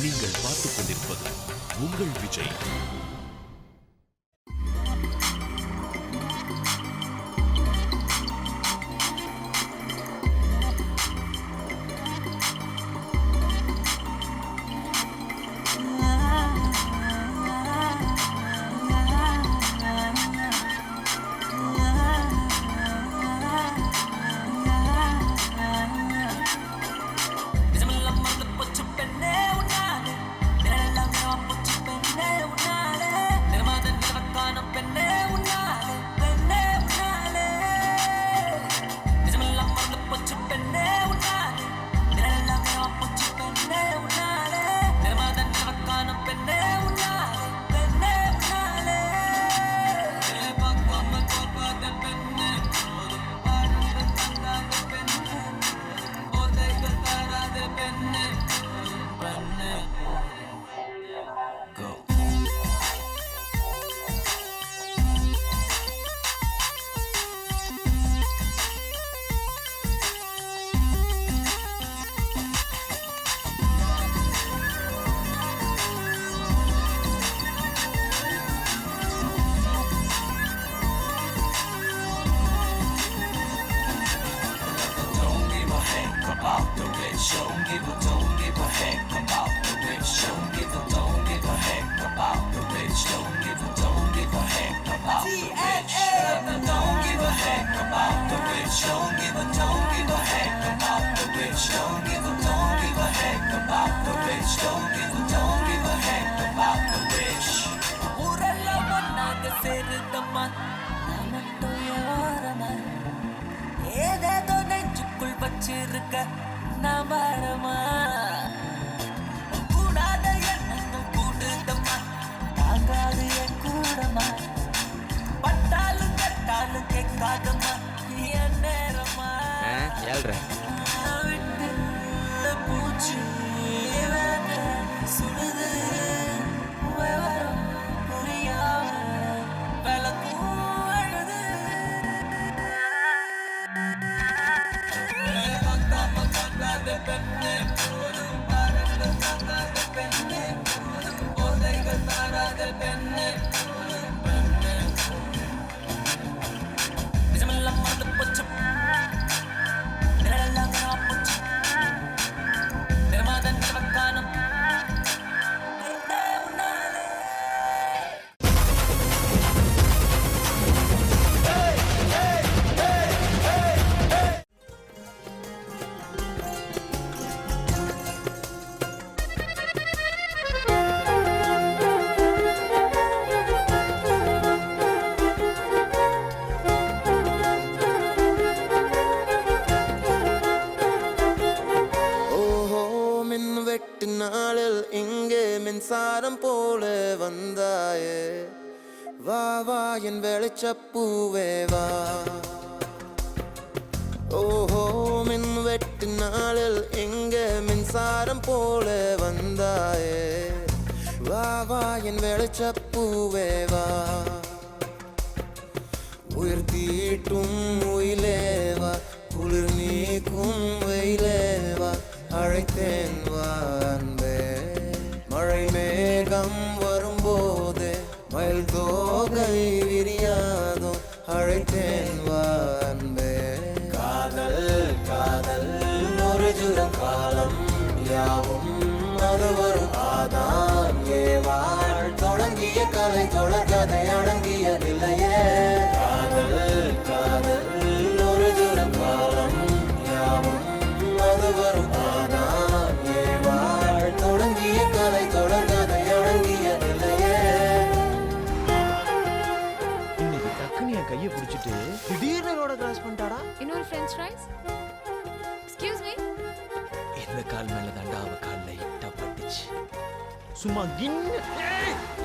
நீங்கள் பார்த்துக் கொண்டிருப்பது உங்கள் விஜய். ஏதேதோ நெஞ்சுக்குள் வச்சிருக்க நாமரமா கூடாத எண்ணங்கள் கூடுதம்மா தாங்காது என் கூடமா பட்டாலும் கட்டாலும் கேட்காதம்மா என் நேரமா விட்டு பூச்சி சுடுது விவரம் புரியாம விளக்கும் அழுது பெண்ணே போதும் பறந்து தங்காத பெண்ணே போதும் போதைகள் தாராத பெண்ணே போதும் பெண்ணே நிஜமெல்லாம் மறந்து போச்சு நிழலெல்லாம் காணாம போச்சு நிறமாத நிறவக்கானம் பெண்ணே உன்னாலே நாளில் இங்கே மின்சாரம் போல வந்தாயே வா வா என் வெளிச்சப்பூவே வா ஓஹோ மின் வெட்டு நாளில் இங்கே மின்சாரம் போல வந்தாயே வா வா என் வெளிச்சப்பூவே வா உயிர் தீட்டும் உயிலேவா குளிர் நீக்கும் வெயிலேவா அழைத்தேன் வா அன்பே மழை மேகம் வரும்போது மயில் தோகை விரியாதோ அழைத்தேன் வா அன்பே காதல் காதல் ஒரு ஜுரம் காலம் யாவும் அது ஒரு ஆதான் ஏவாள் தொடங்கிய கலை தொடர்கதை அடங்கியதில்லையே காதல் காதல் ஒரு ஜுரம் காலம் யாவும் அது வரும் ஆதான் ஏவாள் தொடங்கிய கலை தொடர்கதை அடங்கியதில்லையே. இன்னைக்கு டக்குனு என் கையை பிடிச்சிட்டு திடீர்னு ரோட கிராஸ் பண்ணிட்டாடா. இன்னொரு ஃப்ரெஞ்ச் ஃப்ரைஸ். Excuse me. இந்த கால் மேல தாண்டா அவ கால்ல இட்ட பட்டுச்சு. சும்மா கின்னு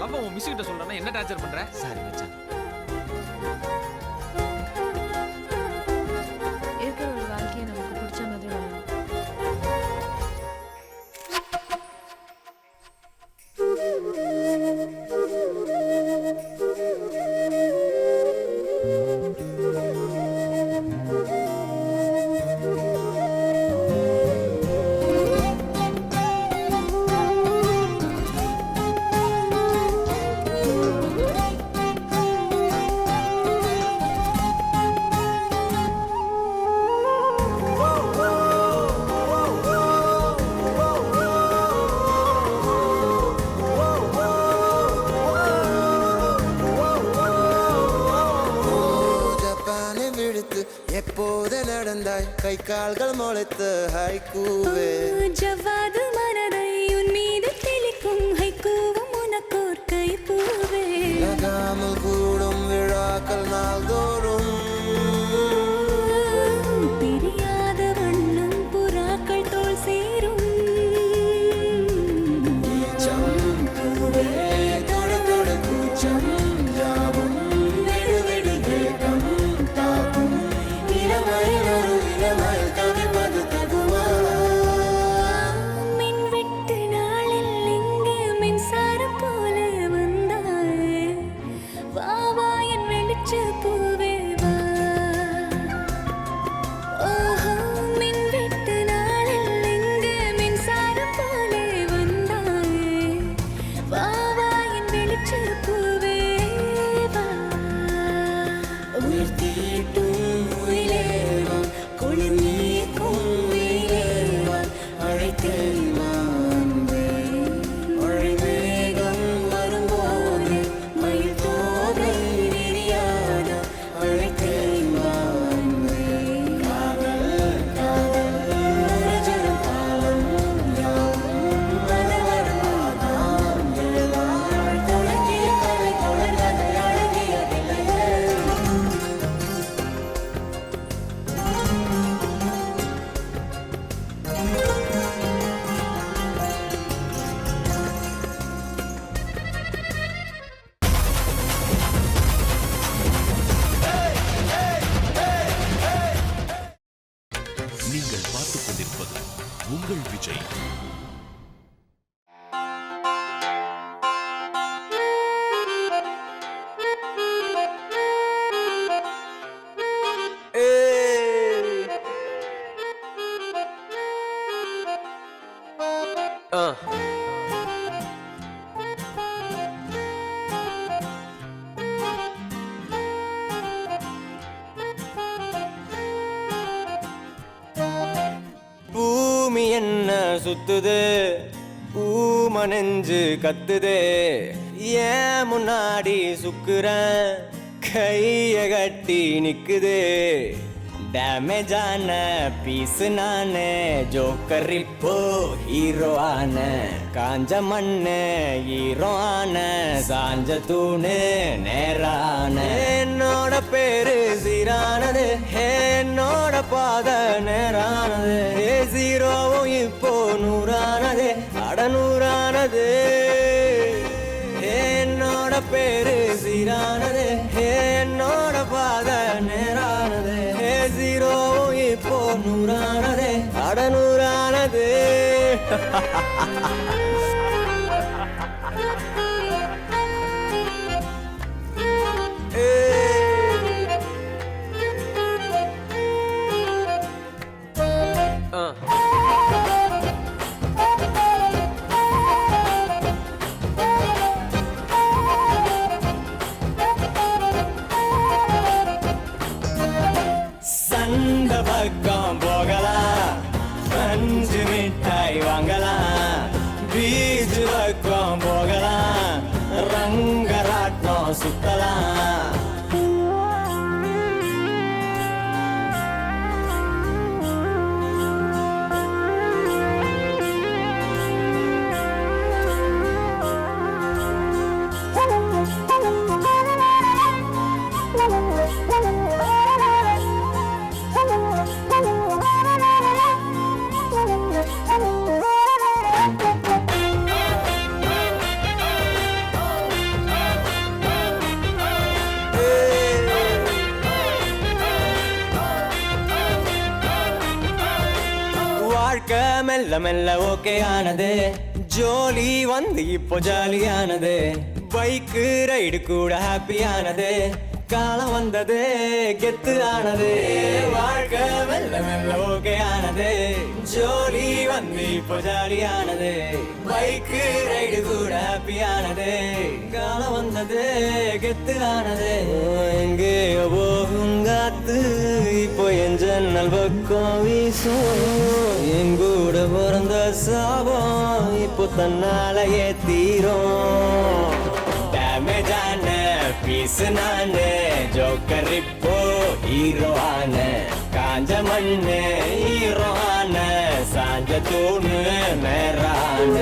லவ் உன் மிஸ் கிட்ட சொல்றானே என்ன டார்ச்சர் பண்ற? சாரி மச்சான். இருக்கிற ஒரு வாழ்க்கையை நமக்கு பிடிச்ச மாதிரி வாழணும். கை கால்கள் முளைத்த ஹைக்கூவே ஜவ்வாது மனதை உன் மீது தெளிக்கும் ஹைக்கூவும் உனக்கோர் கைப்பூவே நகாமல் கூடும் விழாக்கள் நாள்தோறும் பிரியாத வண்ணம் புறாக்கள் தோல் சேரும் தொட தொட கூச்சம் யாவும் விடு விடு வேகம் தாக்கும் இளமையில் ஒரு இளமையில் தவிப்பது தகுவா மின் விட்டு நாளில் இங்கு மின்சாரம் போல வந்தாயே வா வா என் வெளிச்ச பூவே வா ஓஹோ மின் விட்டு நாளில் இங்கு மின்சாரம் போல வந்தாயே வா வா என் வெளிச்ச பூவே வா உயிர் தீட்டும் உயிலேவா குளிர் நீக்கும் உயிலேவா அழைத்தேன் மாந்தே மழை மேகம் வரும்போது மயில் தோகை விரியாத அழைத்தேன் மாந்தே காதல் காதல் நரஜரம் காலம் யாவும் மனவரமாதாம் எழுவாள் தொடங்கிய கலை தொடர்கதை அழகியதில்லையே நீங்கள் பார்த்துக் கொண்டிருப்பது உங்கள் விஜய். பூமி என்ன சுத்துது பூம நெஞ்சு கத்துதே ஏன் முன்னாடி சுக்குறேன் கைய கட்டி நிக்குதே டேமேஜான பீஸ் நானே ஜோக்கர் இப்போ ஹீரோ ஆன காஞ்ச மண்ணு ஹீரோ ஆன சாஞ்ச தூணு நேரான என்னோட பேரு சீரானது என்னோட பாத நேரானது ஜீரோவும் இப்போ நூறானது அடநூறானது என்னோட பேரு சீரானது என்னோட பாத நேரானது ஜீரோவும் இப்போ நூறானது அடநூறானது சந்த பக்கம் போகலாம் 5 மிட்டாய் வாங்கலாம் பீச் பக்கம் போகலாம் ரங்கராட்டம் சுத்தலாம் வாழ்க்கை மெல்ல மெல்ல ஓகே ஆனது ஜோலி வந்து இப்போ ஜாலியானது பைக்கு ரைடு கூட ஹாப்பியானது காலம் வந்தது கெத்து ஆனது வாழ்க்கை மெல்ல மெல்ல ஓகே ஆனது ஜோலி வந்து இப்போ ஜாலியானது பைக்கு ரைடு கூட ஹாப்பியானது காலம் வந்தது கெத்து ஆனது எங்கே போகும் காத்து இப்போ என் ஜன்னல் பக்கம் வீசும் எங்கூட பிறந்த சாபம் இப்போ தன்னாலேயே தீரும் டேமேஜான பீஸ் நானு ஜோக்கர் இப்போ ஹீரோ ஆன காஞ்ச மண்ணு ஈரான சாஞ்ச தூணு நேரான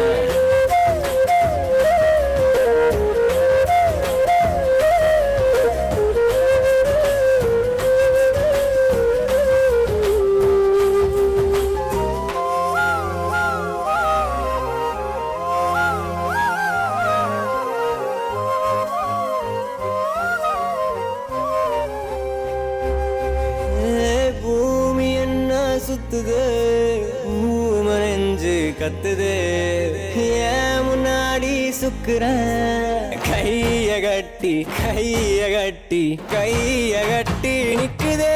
சுத்துது நெஞ்சு கத்துது ஏன் முன்னாடி சுக்குறேன் கைய கட்டி நிக்குதே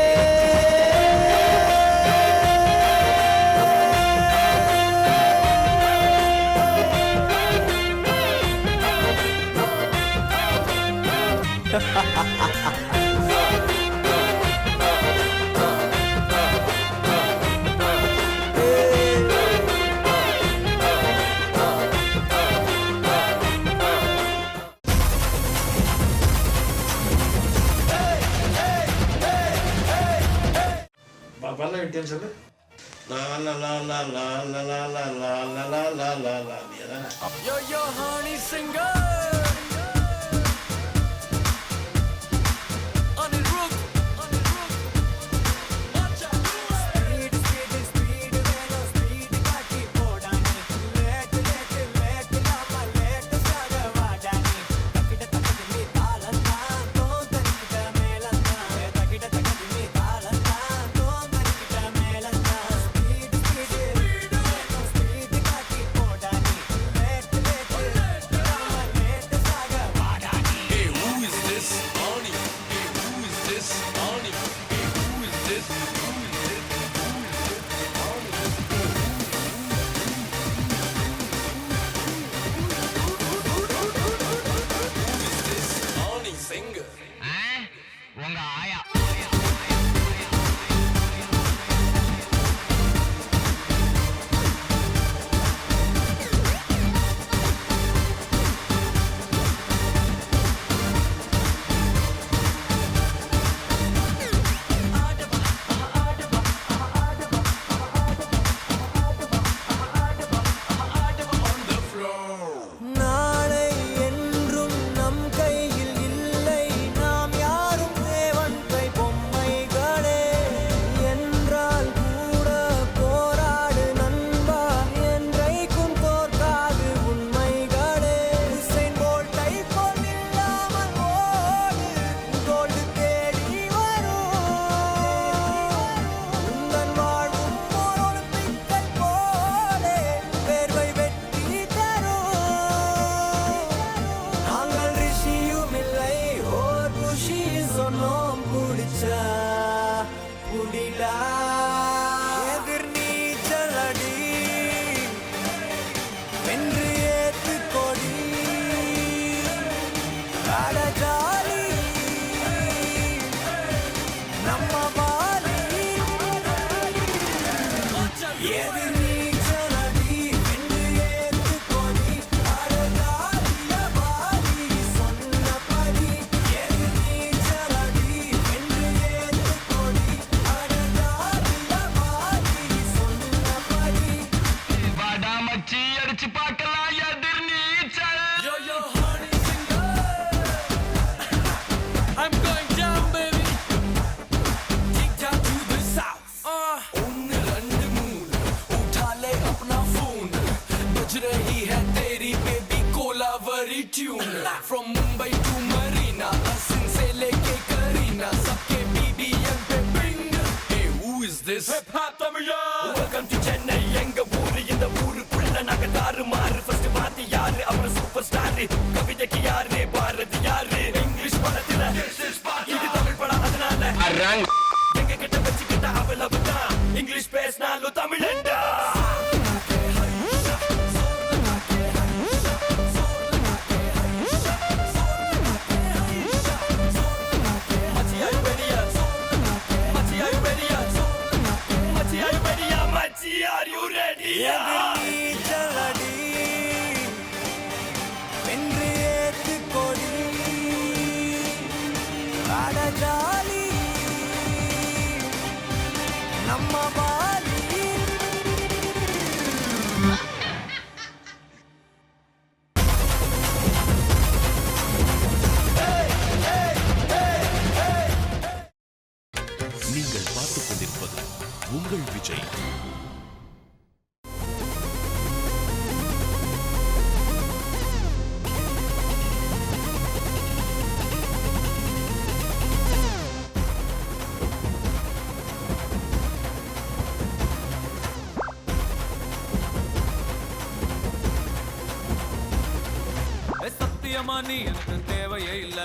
பல்ல விட்டேன்னு சொல்லு. லா லா லா லா லா லா லா லா லா லா லா லா லா லா. நீ அதானே? Yo yo honey singer on the roof watch out speed velo speed kaati podani let lama let saga vadani takida me talanta kondarikida melanta takida me talanta kondarikida melanta speed kaati podani let lama let saga vadani. Hey, who is this? Ani. Hey, who is this? Ani. Hey, who is this? Who is this? Ani singer. நாளை என்றும் நம் கையில் இல்லை நாம் யாரும் தேவன்கை பொம்மைகளே என்றால் கூட போராடு நண்பா என்றைக்கும் தோற்காது உண்மைகளே உசைன் போல்ட்டை போல் இல்லாமல் ஓடு கோல்டு தேடி வரும் உந்தன் வாழும் ஓர் ஒலிம்பிக்கை போலே வேர்வை வெட்டி தரும் நாங்கள் ரிஷியும் இல்லை ஓர் குஷி சொன்னோம் குடிச்சா குடிடா எதிர் நீச்சல் அடி வென்று ஏத்து கொடி அடஜாலி நம்ம வாலி எதிர் நீச்சல் அடி வென்று ஏத்து கொடி அடஜாலிய வாலி சொன்னபடி எதிர் நீச்சல் அடி வென்று ஏத்து கொடி அடஜாலிய வாலி சொன்னபடி வாடா மச்சி அடிச்சு பார்க்கலாம் எதிர் நீச்சல். Yo yo honey singer I'm going down baby kick down to the south ஒன்னு ரெண்டு மூணு उठा ले अपना फोन बज रही है तेरी baby Kolaveri tune from Mumbai to Marina Asin से लेके करीना सबके BBM पे bring. Hey, who is this? Hip hop Tamila. Welcome to Chennai எங்க ஊரு இந்த ஊருக்குள்ள நாங்க தாறுமாறு first பாத்தி யாரு அப்புறம் சூப்பர் ஸ்டார் கவிதைக்கு யாரு பாரதி யாரு இங்கிலீஷ் படத்துல இது தமிழ் படம் அதனால எங்க கிட்ட வச்சுக்கிட்ட அவ்வளவுதான் இங்கிலீஷ் பேசினாலும் தமிழண்டா. Are you ready? நீச்சல் அடி வென்று ஏத்து கொடி அடஜாலி சத்தியமா நீ எனக்கு தேவையே இல்ல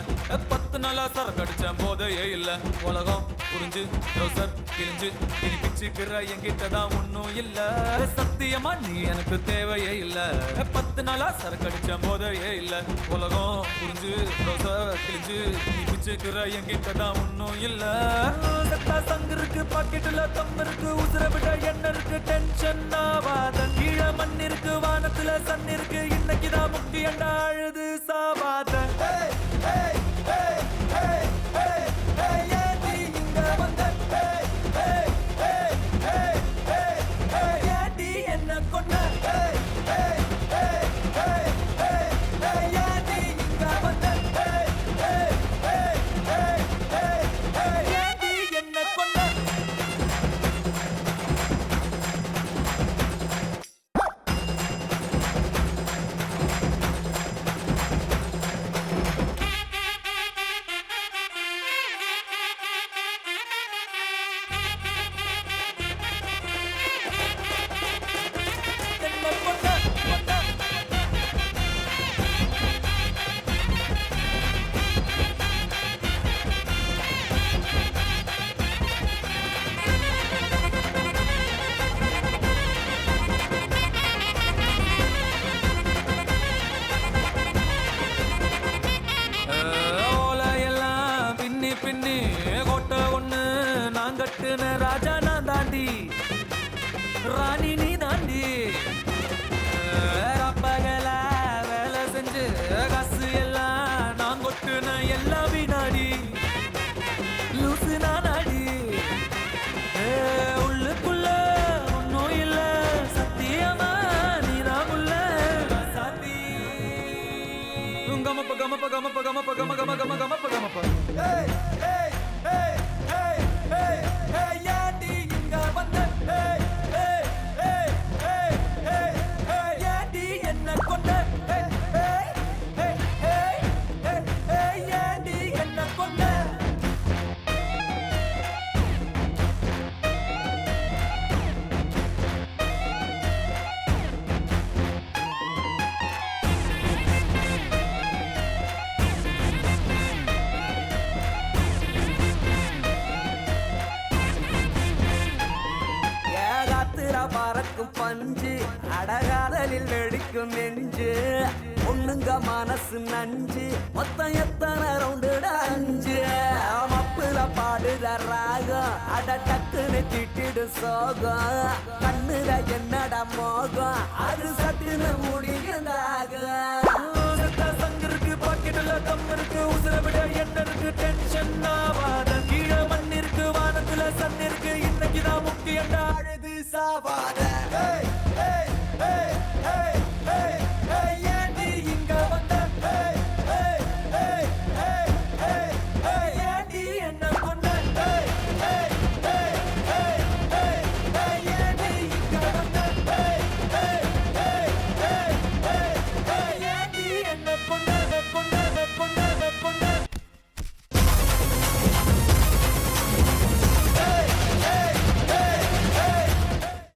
10 நாளா சரக்கு அடிச்சேன் போதையே இல்ல உலகம் புரிஞ்சு ரோசர் கிழிஞ்சு இனி பிச்சுக்கிற என்கிட்டதான் ஒன்னும் இல்ல சத்தியமா நீ எனக்கு தேவையே இல்ல 10 நாளா சரக்கு அடிச்சேன் போதையே இல்ல உலகம் புரிஞ்சு ரோசர் கிழிஞ்சு இனி பிச்சுக்கிற என்கிட்டதான் ஒன்னும் இல்ல சத்தா சங்கு இருக்கு பாக்கெட்டுல தம் இருக்கு உசுர விட என்ன இருக்கு டென்ஷன் ஆவாத கீழே மண் இருக்கு வானத்துல சன் இருக்கு இன்னைக்குதான் முக்கியண்டா அழுது சாவாத ஏடி இங்க வந்த ஏடி என்ன கொண்ட ஏடி இங்க வந்த ஏடி என்ன கொண்ட ஓலையெல்லாம் பின்னி பின்னி கோட்டை ஒண்ணு நான் கட்டுன ராஜா நான் தாண்டி ராணி நீ தாண்டி பகல வேலை செஞ்சு காசு எல்லாம் நான் கொட்டுன எல்லா வினாடி லூசு நானாடி உள்ளுக்குள்ள ஒன்னும் இல்ல சத்தியமா நீதான் உள்ள சாத்தி கமப்ப கமப்ப கமப்ப கமப்ப கம கம கம கமப்ப கமப்ப ஏடி இங்க வந்த ஏடி என்ன கொண்ட ஏடி என்ன கொண்ட ஏகாத்திர பறக்கும் பஞ்சு அடகாதலில் வெடிக்கும் நெஞ்சு பொண்ணுங்க மனசு நஞ்சு மொத்தம் எத்தனை ரவுண்டுடா 5 மப்புல பாடுற ராகம் அட டக்குன்னு திட்டிடு சோகம் கண்ணுல என்னடா மோகம் அது சட்டுன்னு முடியுதாக சங்கு இருக்கு பாக்கெட்டுல தம் இருக்கு உசுர விட என்ன இருக்கு டென்ஷன் ஆவாத கீழே மண் இருக்கு வானத்துல சன் இருக்கு இன்னைக்குதான் முக்கியண்டா அழுது சாவாத